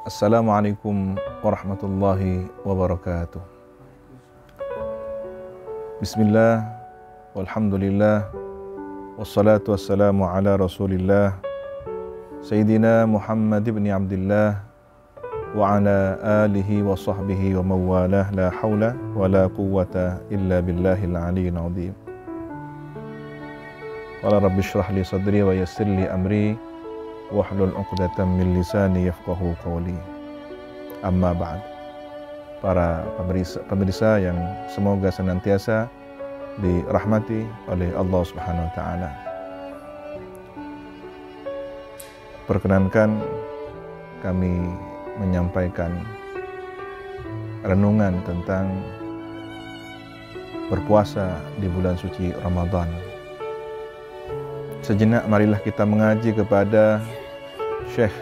Assalamualaikum warahmatullahi wabarakatuh. Bismillah, walhamdulillah, wassalatu wassalamu ala rasulillah Sayyidina Muhammad ibn Abdillah wa ala alihi wa sahbihi wa mawalah, la hawla wa la quwwata illa billahil aliyyil azim. Qala rabbi shrah li sadri wa yassir li amri wahlul 'uqdatam min lisani yafqahu qawli. Amma ba'd. Para pemirsa yang semoga senantiasa dirahmati oleh Allah Subhanahu wa taala. Perkenankan kami menyampaikan renungan tentang berpuasa di bulan suci Ramadan. Sejenak marilah kita mengaji kepada Syekh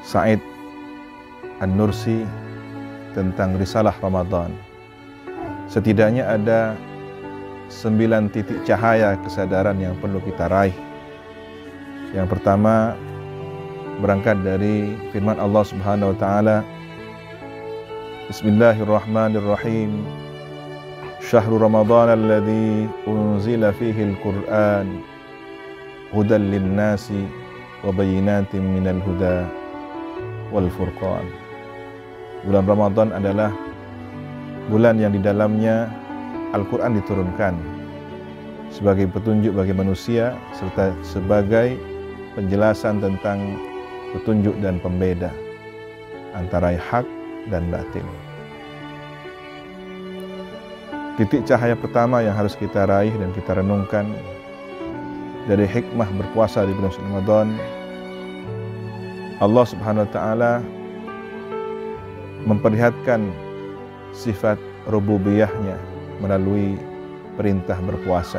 Sa'id An-Nursi tentang Risalah Ramadan. Setidaknya ada 9 titik cahaya kesadaran yang perlu kita raih. Yang pertama, berangkat dari firman Allah Subhanahu wa taala, Bismillahirrahmanirrahim. Syahrul Ramadan alladzi unzila fihi al-Qur'an hudan lin-nasi wa bayyinatin minal huda wal furqan. Bulan Ramadan adalah bulan yang di dalamnya Al-Quran diturunkan sebagai petunjuk bagi manusia serta sebagai penjelasan tentang petunjuk dan pembeda antara hak dan batil. Titik cahaya pertama yang harus kita raih dan kita renungkan dari hikmah berpuasa di bulan Ramadan, Allah Subhanahu wa taala memperlihatkan sifat rububiyahnya melalui perintah berpuasa.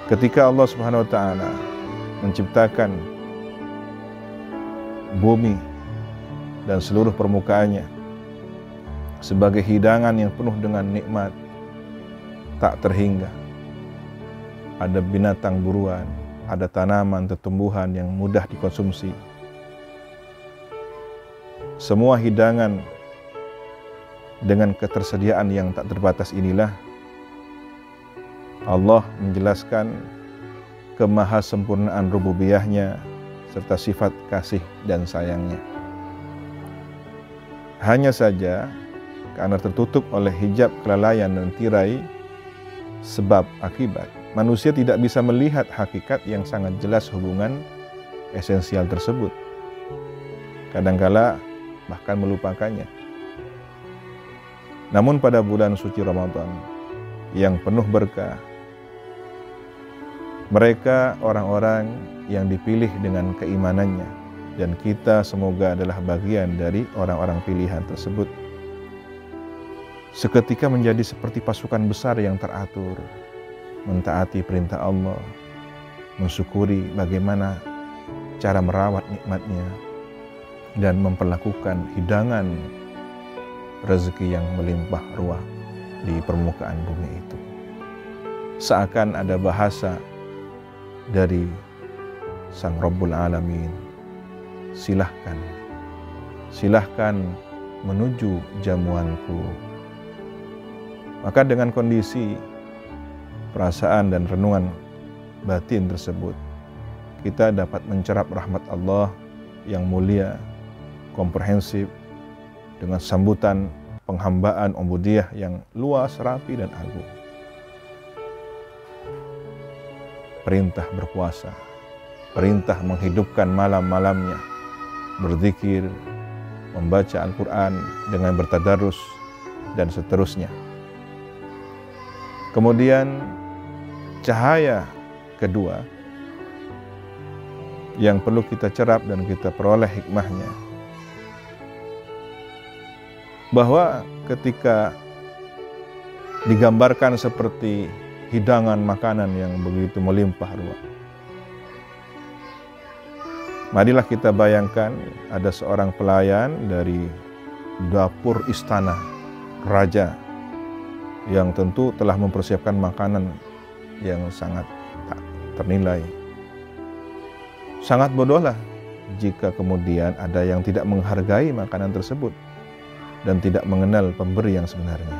Ketika Allah Subhanahu wa taala menciptakan bumi dan seluruh permukaannya sebagai hidangan yang penuh dengan nikmat tak terhingga. Ada binatang buruan, ada tanaman, tumbuhan yang mudah dikonsumsi. Semua hidangan dengan ketersediaan yang tak terbatas inilah Allah menjelaskan kemahasempurnaan rububiyahnya serta sifat kasih dan sayangnya. Hanya saja karena tertutup oleh hijab kelalaian dan tirai sebab akibat, manusia tidak bisa melihat hakikat yang sangat jelas hubungan esensial tersebut. Kadangkala bahkan melupakannya. Namun pada bulan suci Ramadan yang penuh berkah, mereka orang-orang yang dipilih dengan keimanannya, dan kita semoga adalah bagian dari orang-orang pilihan tersebut, seketika menjadi seperti pasukan besar yang teratur, mentaati perintah Allah, mensyukuri bagaimana cara merawat nikmatnya, dan memperlakukan hidangan rezeki yang melimpah ruah di permukaan bumi itu. Seakan ada bahasa dari Sang Rabbul Alamin, silahkan menuju jamuanku. Maka dengan kondisi perasaan dan renungan batin tersebut, kita dapat mencerap rahmat Allah yang mulia, komprehensif, dengan sambutan penghambaan ubudiyah yang luas, rapi, dan agung. Perintah berpuasa, perintah menghidupkan malam-malamnya, berzikir, membaca Al-Quran dengan bertadarus, dan seterusnya. Kemudian cahaya kedua yang perlu kita cerap dan kita peroleh hikmahnya, bahwa ketika digambarkan seperti hidangan makanan yang begitu melimpah ruah, marilah kita bayangkan ada seorang pelayan dari dapur istana raja yang tentu telah mempersiapkan makanan yang sangat tak ternilai. Sangat bodohlah jika kemudian ada yang tidak menghargai makanan tersebut dan tidak mengenal pemberi yang sebenarnya.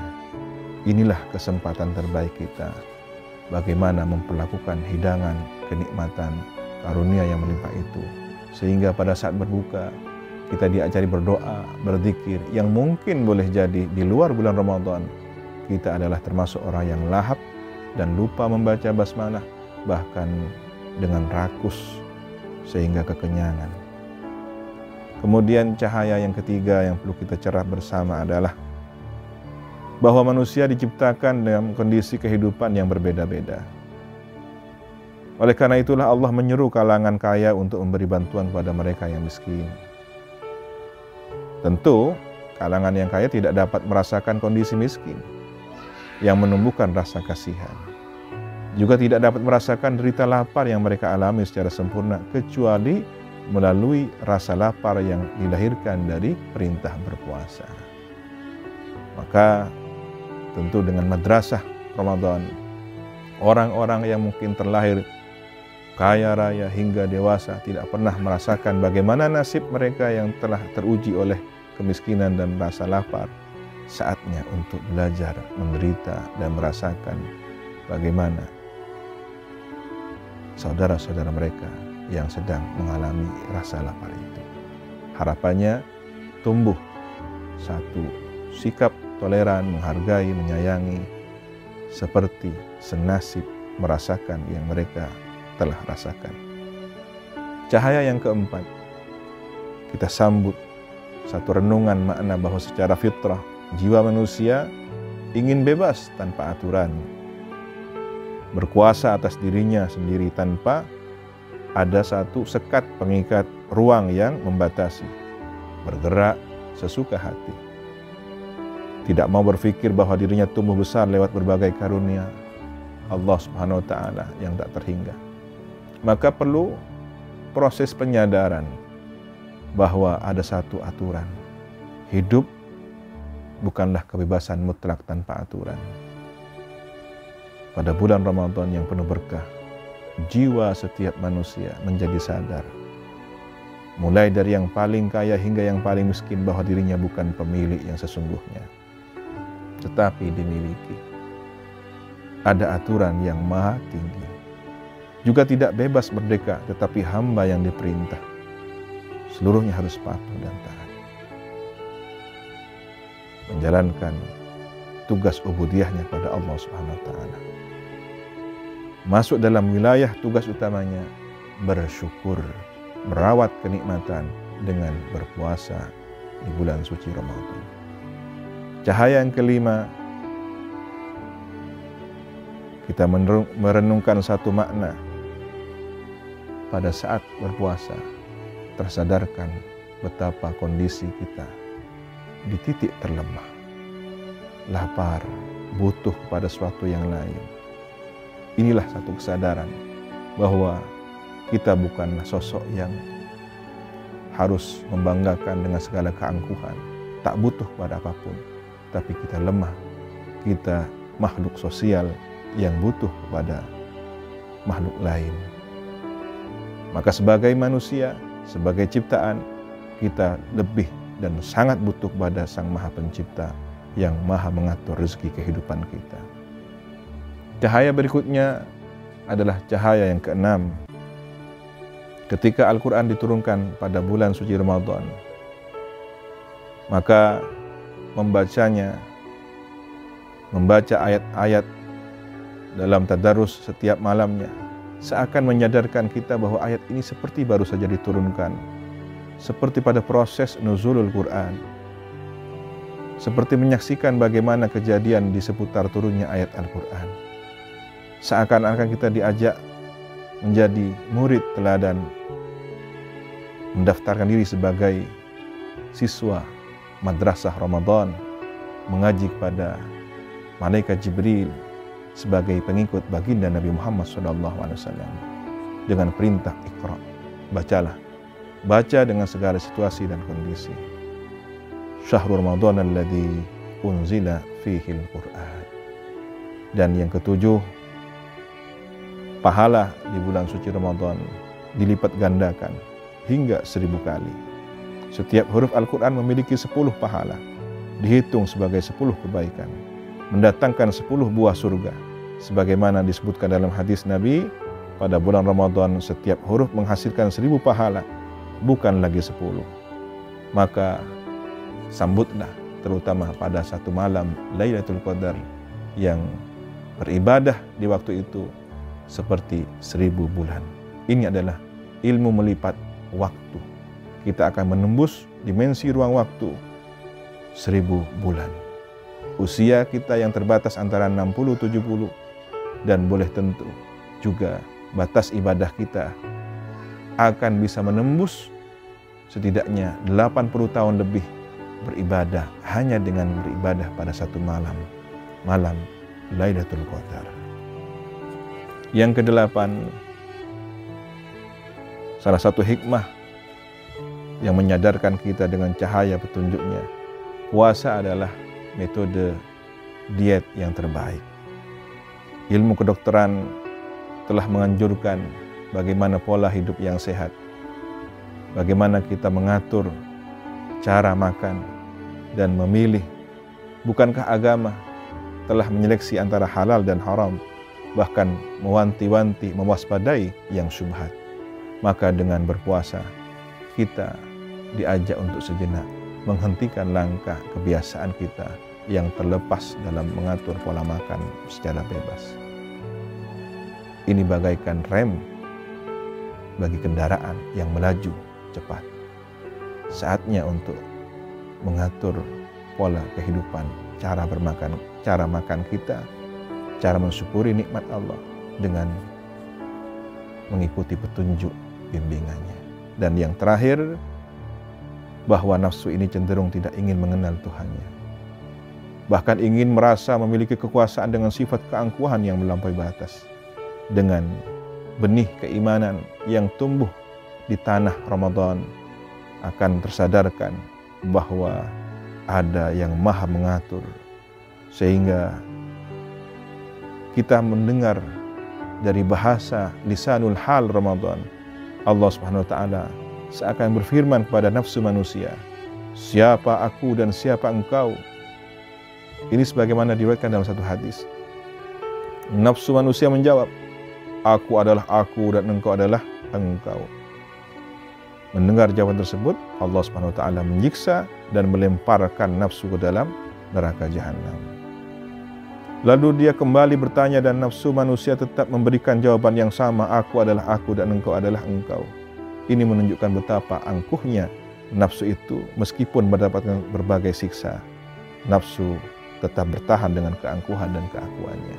Inilah kesempatan terbaik kita bagaimana memperlakukan hidangan, kenikmatan, karunia yang melimpah itu, sehingga pada saat berbuka kita diajari berdoa, berzikir, yang mungkin boleh jadi di luar bulan Ramadan kita adalah termasuk orang yang lahap dan lupa membaca basmalah, bahkan dengan rakus sehingga kekenyangan. Kemudian cahaya yang ketiga yang perlu kita cerah bersama adalah bahwa manusia diciptakan dalam kondisi kehidupan yang berbeda-beda. Oleh karena itulah Allah menyeru kalangan kaya untuk memberi bantuan kepada mereka yang miskin. Tentu kalangan yang kaya tidak dapat merasakan kondisi miskin yang menumbuhkan rasa kasihan. Juga tidak dapat merasakan derita lapar yang mereka alami secara sempurna kecuali melalui rasa lapar yang dilahirkan dari perintah berpuasa. Maka tentu dengan madrasah Ramadan, orang-orang yang mungkin terlahir kaya raya hingga dewasa tidak pernah merasakan bagaimana nasib mereka yang telah teruji oleh kemiskinan dan rasa lapar. Saatnya untuk belajar menderita dan merasakan bagaimana saudara-saudara mereka yang sedang mengalami rasa lapar itu. Harapannya tumbuh satu sikap toleran, menghargai, menyayangi, seperti senasib merasakan yang mereka telah rasakan. Cahaya yang keempat, kita sambut satu renungan makna bahwa secara fitrah jiwa manusia ingin bebas tanpa aturan, berkuasa atas dirinya sendiri tanpa ada satu sekat pengikat ruang yang membatasi, bergerak sesuka hati, tidak mau berpikir bahwa dirinya tumbuh besar lewat berbagai karunia Allah Subhanahu wa Ta'ala yang tak terhingga. Maka perlu proses penyadaran bahwa ada satu aturan. Hidup bukanlah kebebasan mutlak tanpa aturan. Pada bulan Ramadan yang penuh berkah, jiwa setiap manusia menjadi sadar, mulai dari yang paling kaya hingga yang paling miskin, bahwa dirinya bukan pemilik yang sesungguhnya, tetapi dimiliki. Ada aturan yang maha tinggi. Juga tidak bebas merdeka, tetapi hamba yang diperintah. Seluruhnya harus patuh dan taat, menjalankan tugas ubudiyahnya pada Allah Subhanahu wa Ta'ala. Masuk dalam wilayah tugas utamanya bersyukur, merawat kenikmatan dengan berpuasa di bulan suci Ramadan. Cahaya yang kelima, kita merenungkan satu makna. Pada saat berpuasa, tersadarkan betapa kondisi kita di titik terlemah, lapar, butuh pada sesuatu yang lain. Inilah satu kesadaran bahwa kita bukanlah sosok yang harus membanggakan dengan segala keangkuhan, tak butuh pada apapun, tapi kita lemah, kita makhluk sosial yang butuh kepada makhluk lain. Maka sebagai manusia, sebagai ciptaan, kita lebih dan sangat butuh pada Sang Maha Pencipta yang maha mengatur rezeki kehidupan kita. Cahaya berikutnya adalah cahaya yang keenam. Ketika Al-Quran diturunkan pada bulan suci Ramadan, maka membacanya, membaca ayat-ayat dalam tadarus setiap malamnya, seakan menyadarkan kita bahwa ayat ini seperti baru saja diturunkan, seperti pada proses nuzulul Quran, seperti menyaksikan bagaimana kejadian di seputar turunnya ayat Al-Quran. Seakan-akan kita diajak menjadi murid teladan, mendaftarkan diri sebagai siswa madrasah Ramadan, mengaji kepada malaikat Jibril sebagai pengikut baginda Nabi Muhammad SAW dengan perintah Iqra, bacalah, baca dengan segala situasi dan kondisi. Syahrul Ramadan alladzi unzila fihi al-Quran. Dan yang ketujuh, pahala di bulan suci Ramadan dilipat gandakan hingga 1000 kali. Setiap huruf Al-Quran memiliki 10 pahala, dihitung sebagai 10 kebaikan, mendatangkan 10 buah surga. Sebagaimana disebutkan dalam hadis Nabi, pada bulan Ramadan setiap huruf menghasilkan 1000 pahala, bukan lagi 10. Maka sambutlah terutama pada satu malam Lailatul Qadar yang beribadah di waktu itu seperti 1000 bulan. Ini adalah ilmu melipat waktu. Kita akan menembus dimensi ruang waktu 1000 bulan. Usia kita yang terbatas antara 60-70 dan boleh tentu juga batas ibadah kita akan bisa menembus setidaknya 80 tahun lebih beribadah hanya dengan beribadah pada satu malam Lailatul Qadar. Yang ke-8, salah satu hikmah yang menyadarkan kita dengan cahaya petunjuknya, puasa adalah metode diet yang terbaik. Ilmu kedokteran telah menganjurkan bagaimana pola hidup yang sehat, bagaimana kita mengatur cara makan dan memilih. Bukankah agama telah menyeleksi antara halal dan haram, bahkan mewanti-wanti, mewaspadai yang syubhat? Maka dengan berpuasa kita diajak untuk sejenak menghentikan langkah kebiasaan kita yang terlepas dalam mengatur pola makan secara bebas. Ini bagaikan rem bagi kendaraan yang melaju cepat. Saatnya untuk mengatur pola kehidupan, cara bermakan, cara makan kita, cara mensyukuri nikmat Allah dengan mengikuti petunjuk bimbingannya. Dan yang terakhir, bahwa nafsu ini cenderung tidak ingin mengenal Tuhannya. Bahkan ingin merasa memiliki kekuasaan dengan sifat keangkuhan yang melampaui batas. Dengan benih keimanan yang tumbuh di tanah Ramadan akan tersadarkan bahwa ada yang maha mengatur, sehingga kita mendengar dari bahasa lisanul hal Ramadan, Allah Subhanahu wa taala seakan berfirman kepada nafsu manusia, siapa aku dan siapa engkau? Ini sebagaimana diriwayatkan dalam satu hadis. Nafsu manusia menjawab, aku adalah aku dan engkau adalah engkau. Mendengar jawaban tersebut, Allah Subhanahu wa taala menyiksa dan melemparkan nafsu ke dalam neraka jahanam. Lalu dia kembali bertanya dan nafsu manusia tetap memberikan jawaban yang sama, aku adalah aku dan engkau adalah engkau. Ini menunjukkan betapa angkuhnya nafsu itu, meskipun mendapatkan berbagai siksa, nafsu tetap bertahan dengan keangkuhan dan keakuannya.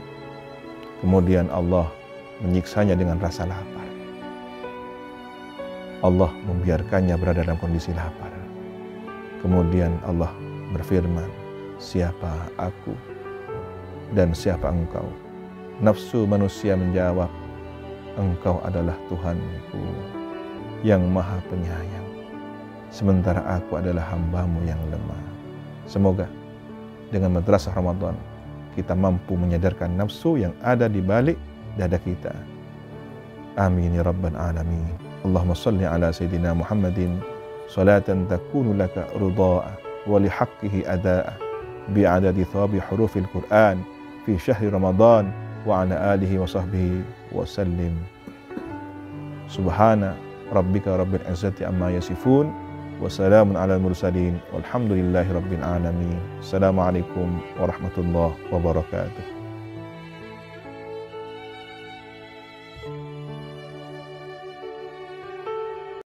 Kemudian Allah menyiksanya dengan rasa lapar. Allah membiarkannya berada dalam kondisi lapar. Kemudian Allah berfirman, siapa aku dan siapa engkau? Nafsu manusia menjawab, engkau adalah Tuhanku yang maha penyayang, sementara aku adalah hambamu yang lemah. Semoga dengan madrasah Ramadan kita mampu menyadarkan nafsu yang ada di balik dada kita. Amin ya rabbal alamin. Allahumma salli ala sayyidina Muhammadin salatan takunu laka ridha'a wa li haqqihi ada'a bi'adadi thawabi hurufil Qur'an fi syahri Ramadan wa ala alihi wa sahbihi wa sallim. Subhana rabbika rabbil izzati amma yasifun wa salamun alal mursalin walhamdulillahi rabbil alamin. Assalamualaikum warahmatullahi wabarakatuh.